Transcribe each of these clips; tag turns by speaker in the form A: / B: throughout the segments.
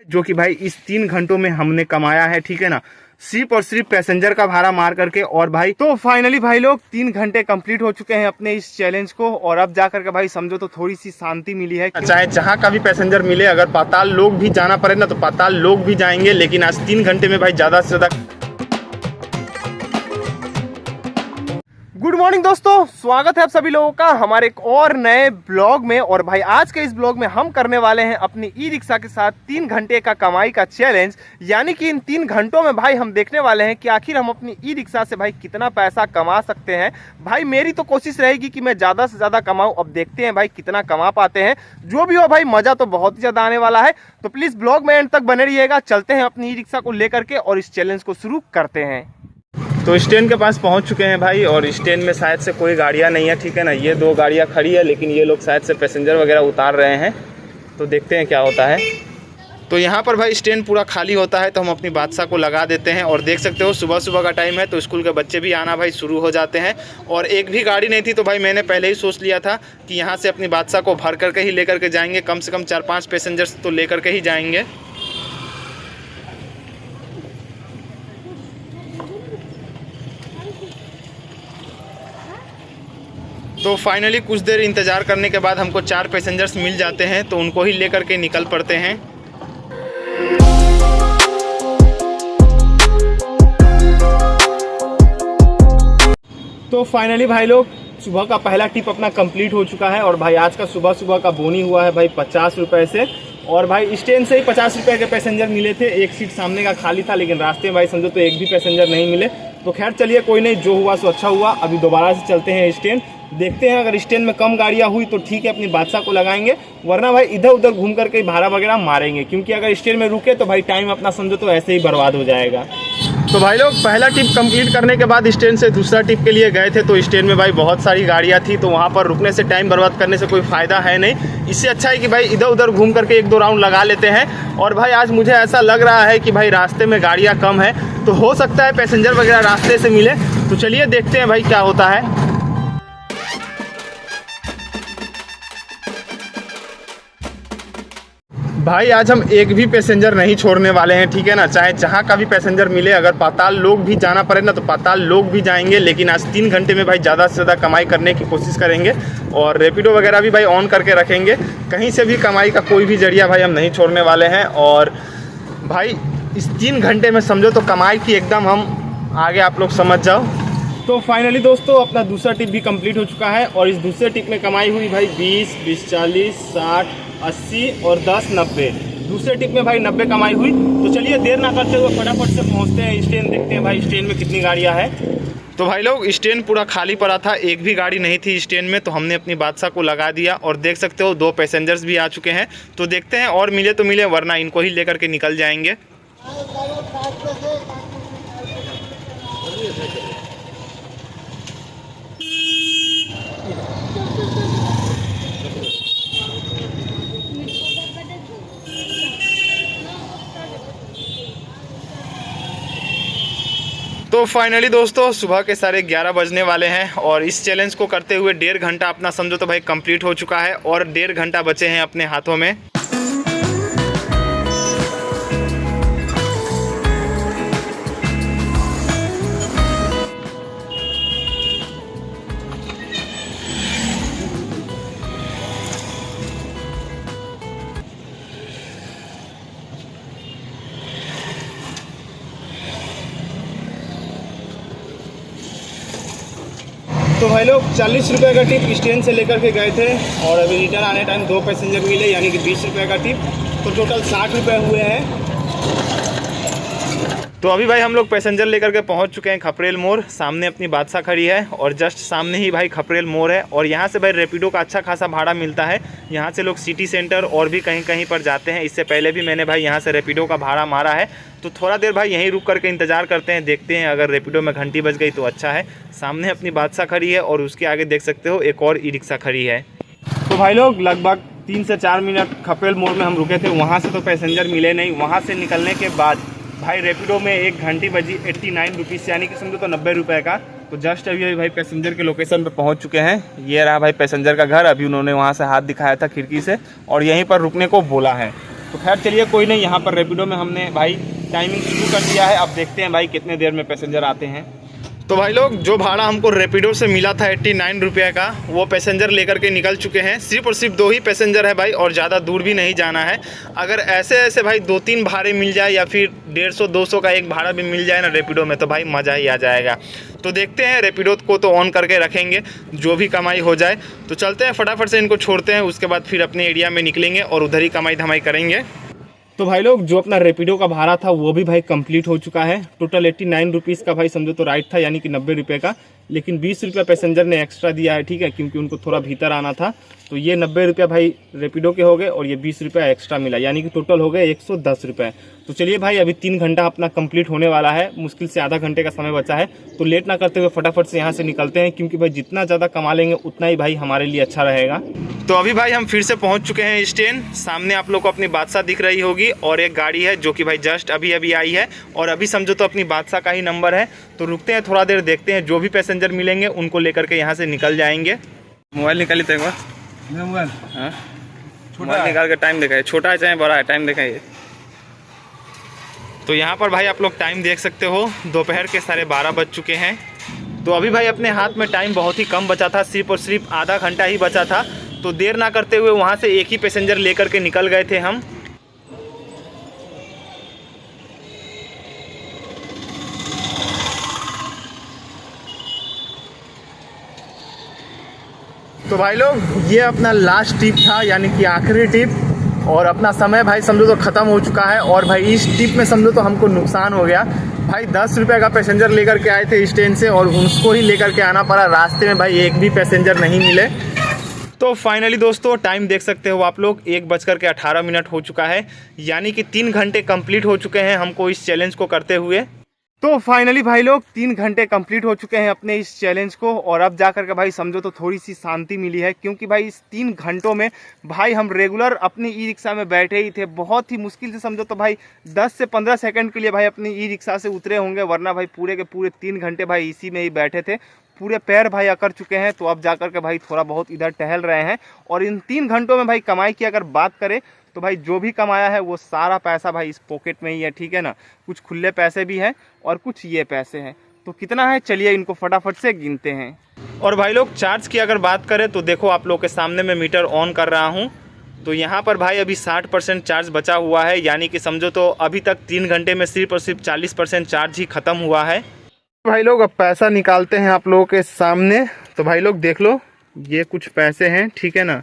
A: जो कि भाई इस 3 घंटों में हमने कमाया है, ठीक है ना, सिर्फ और सिर्फ पैसेंजर का भाड़ा मार करके। और भाई तो फाइनली भाई लोग 3 घंटे कंप्लीट हो चुके हैं अपने इस चैलेंज को, और अब जाकर के भाई समझो तो थोड़ी सी शांति मिली है। चाहे जहां का भी पैसेंजर मिले, अगर पाताल लोक भी जाना पड़े ना तो पाताल लोक भी जाएंगे, लेकिन आज 3 घंटे में भाई ज्यादा से ज्यादा। गुड मॉर्निंग दोस्तों, स्वागत है आप सभी लोगों का हमारे एक और नए ब्लॉग में। और भाई आज के इस ब्लॉग में हम करने वाले हैं अपनी ई रिक्शा के साथ 3 घंटे का कमाई का चैलेंज। यानी कि इन 3 घंटों में भाई हम देखने वाले हैं कि आखिर हम अपनी ई रिक्शा से भाई कितना पैसा कमा सकते हैं। भाई मेरी तो कोशिश रहेगी कि मैं ज़्यादा से ज़्यादा कमाऊँ। अब देखते हैं भाई कितना कमा पाते हैं। जो भी हो भाई, मज़ा तो बहुत ही ज़्यादा आने वाला है। तो प्लीज़ ब्लॉग में एंड तक बने रहिएगा। चलते हैं अपनी ई रिक्शा को लेकर के और इस चैलेंज को शुरू करते हैं। तो स्टैंड के पास पहुंच चुके हैं भाई, और स्टैंड में शायद से कोई गाड़ियां नहीं है, ठीक है ना। ये 2 गाड़ियां खड़ी है, लेकिन ये लोग शायद से पैसेंजर वगैरह उतार रहे हैं, तो देखते हैं क्या होता है। तो यहाँ पर भाई स्टैंड पूरा खाली होता है, तो हम अपनी बादशाह को लगा देते हैं। और देख सकते हो सुबह सुबह का टाइम है, तो स्कूल के बच्चे भी आना भाई शुरू हो जाते हैं। और एक भी गाड़ी नहीं थी, तो भाई मैंने पहले ही सोच लिया था कि यहाँ से अपनी बादशाह को भर करके ही लेकर के जाएंगे। कम से कम 4-5 पैसेंजर्स तो लेकर के ही जाएंगे। तो फाइनली कुछ देर इंतज़ार करने के बाद हमको 4 पैसेंजर्स मिल जाते हैं, तो उनको ही लेकर के निकल पड़ते हैं। तो फाइनली भाई लोग सुबह का पहला टिप अपना कंप्लीट हो चुका है। और भाई आज का सुबह सुबह का बोनी हुआ है भाई 50 रुपये से। और भाई स्टैंड से ही 50 रुपये के पैसेंजर मिले थे। एक सीट सामने का खाली था, लेकिन रास्ते में भाई समझो तो एक भी पैसेंजर नहीं मिले। तो खैर चलिए, कोई नहीं, जो हुआ सो अच्छा हुआ। अभी दोबारा से चलते हैं स्टैंड, देखते हैं। अगर स्टैंड में कम गाड़ियाँ हुई तो ठीक है, अपनी बादशाह को लगाएंगे, वरना भाई इधर उधर घूम करके भाड़ा वगैरह मारेंगे। क्योंकि अगर स्टैंड में रुके तो भाई टाइम अपना समझो तो ऐसे ही बर्बाद हो जाएगा। तो भाई लोग पहला टिप कंप्लीट करने के बाद स्टैंड से दूसरा टिप के लिए गए थे। तो स्टैंड में भाई बहुत सारी गाड़ियाँ थी, तो वहाँ पर रुकने से टाइम बर्बाद करने से कोई फ़ायदा है नहीं। इससे अच्छा है कि भाई इधर उधर घूम करके 1-2 राउंड लगा लेते हैं। और भाई आज मुझे ऐसा लग रहा है कि भाई रास्ते में गाड़ियाँ कम है, तो हो सकता है पैसेंजर वगैरह रास्ते से मिले। तो चलिए देखते हैं भाई क्या होता है। भाई आज हम एक भी पैसेंजर नहीं छोड़ने वाले हैं, ठीक है ना। चाहे जहाँ का भी पैसेंजर मिले, अगर पाताल लोक भी जाना पड़े ना तो पाताल लोक भी जाएंगे, लेकिन आज 3 घंटे में भाई ज़्यादा से ज़्यादा कमाई करने की कोशिश करेंगे। और रैपिडो वगैरह भी भाई ऑन करके रखेंगे। कहीं से भी कमाई का कोई भी जरिया भाई हम नहीं छोड़ने वाले हैं। और भाई इस 3 घंटे में समझो तो कमाई की एकदम हम आगे, आप लोग समझ जाओ। तो फाइनली दोस्तों अपना दूसरा टिप भी कंप्लीट हो चुका है। और इस दूसरे टिप में कमाई हुई भाई 20, 20, 40, 60, 80 और 10, 90। दूसरे टिप में भाई 90 कमाई हुई। तो चलिए देर ना करते हुए फटाफट से पहुंचते हैं स्टैंड, देखते हैं भाई स्टैंड में कितनी गाड़ियां हैं। तो भाई लोग स्टैंड पूरा खाली पड़ा था, एक भी गाड़ी नहीं थी स्टैंड में। तो हमने अपनी बादशाह को लगा दिया, और देख सकते हो 2 पैसेंजर्स भी आ चुके हैं। तो देखते हैं और मिले तो मिले, वरना इनको ही लेकर के निकल जाएंगे। तो फाइनली दोस्तों सुबह के 11:30 बजने वाले हैं, और इस चैलेंज को करते हुए 1.5 घंटा अपना समझो तो भाई कंप्लीट हो चुका है। और 1.5 घंटा बचे हैं अपने हाथों में। तो भाई लोग 40 रुपये का टिप स्टैंड से लेकर के गए थे, और अभी रिटर्न आने टाइम 2 पैसेंजर मिले, यानी कि 20 रुपये का टिप। तो टोटल 60 रुपये हुए हैं। तो अभी भाई हम लोग पैसेंजर लेकर के पहुंच चुके हैं खपरेल मोड़। सामने अपनी बादशाह खड़ी है, और जस्ट सामने ही भाई खपरेल मोड़ है। और यहाँ से भाई रैपिडो का अच्छा खासा भाड़ा मिलता है। यहाँ से लोग सिटी सेंटर और भी कहीं कहीं पर जाते हैं। इससे पहले भी मैंने भाई यहाँ से रैपिडो का भाड़ा मारा है। तो थोड़ा देर भाई यहीं रुक करके इंतज़ार करते हैं, देखते हैं अगर रैपिडो में घंटी बज गई तो अच्छा है। सामने अपनी बादशाह खड़ी है, और उसके आगे देख सकते हो एक और ई रिक्शा खड़ी है। तो भाई लोग लगभग 3 से 4 मिनट खपरेल मोड़ में हम रुके थे। वहाँ से तो पैसेंजर मिले नहीं। वहाँ से निकलने के बाद भाई रैपिडो में एक घंटी बजी 89 रुपीज़, यानी कि समझो तो 90 रुपये का। तो जस्ट अभी भाई पैसेंजर के लोकेशन पे पहुंच चुके हैं। ये रहा भाई पैसेंजर का घर। अभी उन्होंने वहां से हाथ दिखाया था खिड़की से, और यहीं पर रुकने को बोला है। तो खैर चलिए कोई नहीं, यहाँ पर रैपिडो में हमने भाई टाइमिंग शुरू कर दिया है। अब देखते हैं भाई कितने देर में पैसेंजर आते हैं। तो भाई लोग जो भाड़ा हमको रैपिडो से मिला था 89 रुपये का, वो पैसेंजर लेकर के निकल चुके हैं। सिर्फ और सिर्फ 2 ही पैसेंजर है भाई, और ज़्यादा दूर भी नहीं जाना है। अगर ऐसे ऐसे भाई 2-3 भाड़े मिल जाए या फिर 150-200 का एक भाड़ा भी मिल जाए ना रैपिडो में, तो भाई मज़ा ही आ जाएगा। तो देखते हैं, रैपिडो को तो ऑन करके रखेंगे, जो भी कमाई हो जाए। तो चलते हैं फटाफट से इनको छोड़ते हैं, उसके बाद फिर अपने एरिया में निकलेंगे और उधर ही कमाई धमाई करेंगे। तो भाई लोग जो अपना रैपिडो का भाड़ा था वो भी भाई कंप्लीट हो चुका है। टोटल 89 रुपीज़ का भाई समझो तो राइड था, यानी कि 90 रुपये का, लेकिन 20 रुपये पैसेंजर ने एक्स्ट्रा दिया है, ठीक है, क्योंकि उनको थोड़ा भीतर आना था। तो ये 90 रुपये भाई रैपिडो के हो गए और ये 20 रुपये एक्स्ट्रा मिला, यानी कि टोटल हो गए 110 रुपये। तो चलिए भाई अभी 3 घंटा अपना कंप्लीट होने वाला है, मुश्किल से आधा घंटे का समय बचा है। तो लेट ना करते हुए फटाफट से यहाँ से निकलते हैं, क्योंकि भाई जितना ज़्यादा कमा लेंगे उतना ही भाई हमारे लिए अच्छा रहेगा। तो अभी भाई हम फिर से पहुँच चुके हैं स्टैंड। सामने आप लोग को अपनी बादशाह दिख रही होगी और एक गाड़ी है जो कि भाई जस्ट अभी अभी आई है, और अभी समझो तो अपनी बादशाह का ही नंबर है। तो रुकते हैं थोड़ा देर, देखते हैं, जो भी पैसेंजर मिलेंगे उनको लेकर के यहाँ से निकल जाएंगे। मोबाइल निकाली तो एक बार, मोबाइल हाँ मोबाइल निकाल के टाइम दिखाइए, छोटा है चाहे बड़ा है, टाइम दिखाइए। तो यहाँ पर भाई आप लोग टाइम देख सकते हो, दोपहर के 12:30 बज चुके हैं। तो अभी भाई अपने हाथ में टाइम बहुत ही कम बचा था, सिर्फ और सिर्फ आधा घंटा ही बचा था। तो देर ना करते हुए वहाँ से एक ही पैसेंजर लेकर के निकल गए थे हम। तो भाई लोग ये अपना लास्ट ट्रिप था, यानी कि आखिरी ट्रिप, और अपना समय भाई समझो तो ख़त्म हो चुका है। और भाई इस ट्रिप में समझो तो हमको नुकसान हो गया भाई। 10 रुपये का पैसेंजर लेकर के आए थे स्टैंड से, और उसको ही लेकर के आना पड़ा। रास्ते में भाई एक भी पैसेंजर नहीं मिले। तो फाइनली दोस्तों टाइम देख सकते हो आप लोग, 1:18 हो चुका है, यानी कि 3 घंटे कंप्लीट हो चुके हैं हमको इस चैलेंज को करते हुए। तो फाइनली भाई लोग 3 घंटे कंप्लीट हो चुके हैं अपने इस चैलेंज को, और अब जाकर के भाई समझो तो थोड़ी सी शांति मिली है, क्योंकि भाई इस 3 घंटों में भाई हम रेगुलर अपनी ई रिक्शा में बैठे ही थे। बहुत ही मुश्किल से समझो तो भाई 10 से 15 सेकंड के लिए भाई अपनी ई रिक्शा से उतरे होंगे, वरना भाई पूरे के पूरे 3 घंटे भाई इसी में ही बैठे थे। पूरे पैर भाई अकड़ चुके हैं। तो अब जाकर के भाई थोड़ा बहुत इधर टहल रहे हैं। और इन 3 घंटों में भाई कमाई की अगर बात करें तो भाई जो भी कमाया है वो सारा पैसा भाई इस पॉकेट में ही है, ठीक है ना। कुछ खुले पैसे भी हैं और कुछ ये पैसे हैं। तो कितना है चलिए इनको फटाफट से गिनते हैं। और भाई लोग चार्ज की अगर बात करें तो देखो आप लोग के सामने मैं मीटर ऑन कर रहा हूँ। तो यहाँ पर भाई अभी 60% चार्ज बचा हुआ है, यानी कि समझो तो अभी तक 3 घंटे में सिर्फ और सिर्फ 40% चार्ज ही ख़त्म हुआ है। भाई लोग अब पैसा निकालते हैं आप लोगों के सामने। तो भाई लोग देख लो, ये कुछ पैसे हैं, ठीक है ना।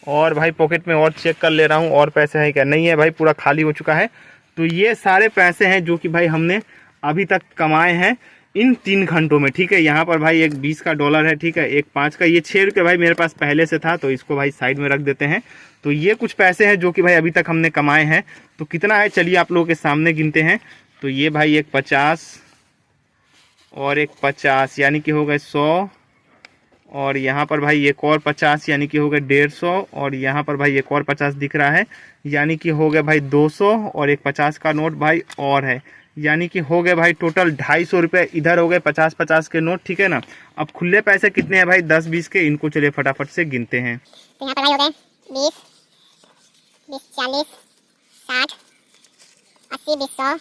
A: और भाई पॉकेट में और चेक कर ले रहा हूँ और पैसे हैं क्या, नहीं है भाई, पूरा खाली हो चुका है। तो ये सारे पैसे हैं जो कि भाई हमने अभी तक कमाए हैं इन 3 घंटों में, ठीक है। यहाँ पर भाई एक 20 का डॉलर है, ठीक है, एक 5 का, ये 6 रुपये भाई मेरे पास पहले से था, तो इसको भाई साइड में रख देते हैं। तो ये कुछ पैसे हैं जो कि भाई अभी तक हमने कमाए हैं। तो कितना है चलिए आप लोगों के सामने गिनते हैं। तो ये भाई एक 50 और एक 50, यानी कि हो गए 100, और यहाँ पर भाई एक और 50, यानी कि हो गए 150, और यहाँ पर भाई एक और 50 दिख रहा है, यानी कि हो गए भाई 200, और एक 50 का नोट भाई और है, यानी कि हो गए भाई टोटल 250 रुपये। इधर हो गए 50-50 के नोट, ठीक है ना। अब खुले पैसे कितने हैं भाई, 10-20 के, इनको चलिए फटाफट से गिनते हैं।
B: तो यहाँ पर भाई हो गए 20, 40, 60, 80, 100,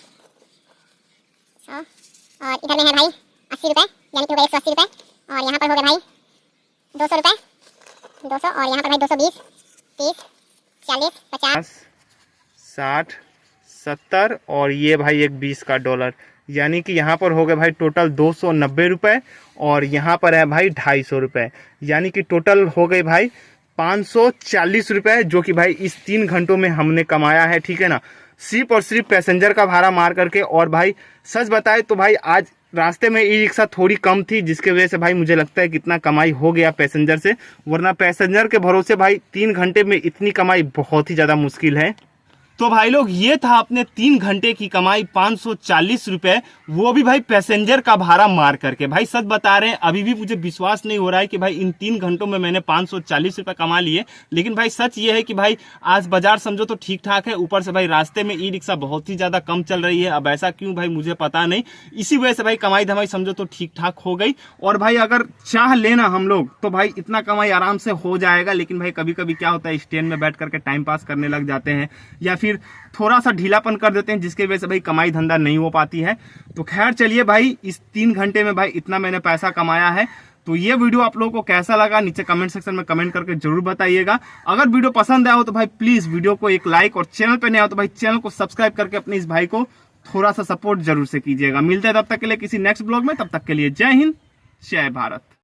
B: और इधर में है भाई 80 रुपये, यानी कि हो गए 180 रुपये, और यहाँ पर हो गए भाई 200 रुपये, 200, और यहाँ पर भाई 220, 30, 40, 50,
A: 60, 70, और ये भाई एक 20 का डॉलर, यानी कि यहाँ पर हो गए भाई टोटल 290 रुपये, और यहाँ पर है भाई 250 रुपये, यानी कि टोटल हो गए भाई 540 रुपये, जो कि भाई इस 3 घंटों में हमने कमाया है, ठीक है ना। सिर्फ और सिर्फ पैसेंजर का भाड़ा मार करके। और भाई सच बताए तो भाई आज रास्ते में ई रिक्शा थोड़ी कम थी, जिसके वजह से भाई मुझे लगता है कितना कमाई हो गया पैसेंजर से, वरना पैसेंजर के भरोसे भाई 3 घंटे में इतनी कमाई बहुत ही ज़्यादा मुश्किल है। तो भाई लोग ये था अपने 3 घंटे की कमाई 540 रुपये, वो भी भाई पैसेंजर का भाड़ा मार करके। भाई सच बता रहे हैं, अभी भी मुझे विश्वास नहीं हो रहा है कि भाई इन 3 घंटों में मैंने 540 रुपये कमा लिए। लेकिन भाई सच ये है कि भाई आज बाजार समझो तो ठीक ठाक है, ऊपर से भाई रास्ते में ई रिक्शा बहुत ही ज़्यादा कम चल रही है। अब ऐसा क्यों भाई मुझे पता नहीं, इसी वजह से भाई कमाई धमाई समझो तो ठीक ठाक हो गई। और भाई अगर चाह लेना हम लोग तो भाई इतना कमाई आराम से हो जाएगा। लेकिन भाई कभी कभी क्या होता है, स्टैंड में बैठ करके टाइम पास करने लग जाते हैं, या फिर फिर थोड़ा सा ढीलापन कर देते हैं, जिसकी वजह से भाई कमाई धंधा नहीं हो पाती है। तो खैर चलिए भाई, इस 3 घंटे में भाई इतना मैंने पैसा कमाया है। तो ये वीडियो आप लोगों को कैसा लगा नीचे कमेंट सेक्शन में कमेंट करके जरूर बताइएगा। अगर वीडियो पसंद आया हो तो भाई प्लीज वीडियो को एक लाइक, और चैनल पे नया हो तो भाई चैनल को सब्सक्राइब करके अपने इस भाई को थोड़ा सा सपोर्ट जरूर से कीजिएगा। मिलते हैं तब तक के लिए किसी नेक्स्ट ब्लॉग में, तब तक के लिए जय हिंद, जय भारत।